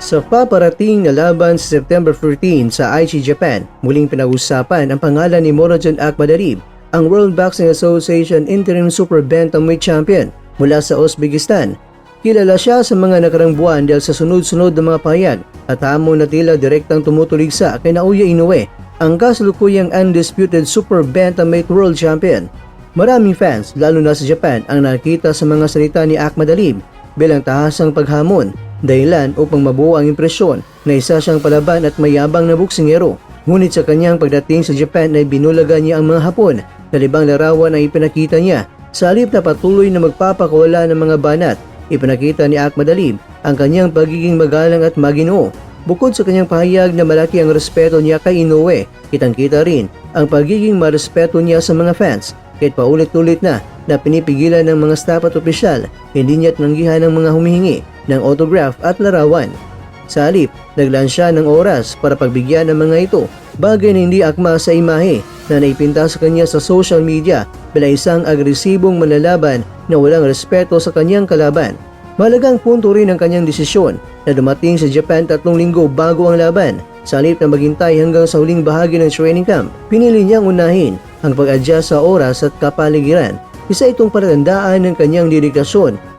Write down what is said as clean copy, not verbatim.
Sa paparating na laban sa September 14 sa Aichi, Japan, muling pinag-usapan ang pangalan ni Murodjon Akhmadalib, ang World Boxing Association Interim Super Bantamweight Champion mula sa Uzbekistan. Kilala siya sa mga nakarang buwan dahil sa sunod-sunod na mga pahayag at hamon na tila direktang tumutuligsa kay Naoya Inoue, ang kasalukuyang undisputed Super Bantamweight World Champion. Maraming fans, lalo na sa Japan, ang nakita sa mga salita ni Akhmadalib bilang tahasang paghamon, dahilan upang mabuo ang impresyon na isa siyang palaban at mayabang na boksingero. Ngunit sa kanyang pagdating sa Japan ay binulaga niya ang mga Hapon na libang larawan ang ipinakita niya. Sa halip na patuloy na magpapakawala ng mga banat, ipinakita ni Akhmadalib ang kanyang pagiging magalang at maginoo. Bukod sa kanyang pahayag na malaki ang respeto niya kay Inoue, kitang-kita rin ang pagiging marespeto niya sa mga fans. Kahit paulit-ulit na pinipigilan ng mga staff at opisyal, hindi niya tinanggihan ng mga humihingi ng autograph at larawan. Sa halip, naglaan siya ng oras para pagbigyan ng mga ito, bagay na hindi akma sa imahe na naipinta sa kanya sa social media bilang isang agresibong manlalaban na walang respeto sa kanyang kalaban. Mahalagang punto rin ang kanyang desisyon na dumating sa Japan 3 linggo bago ang laban. Sa halip na maghintay hanggang sa huling bahagi ng training camp, pinili niyang unahin ang pag-adjust sa oras at kapaligiran. Isa itong palatandaan ng kanyang dedikasyon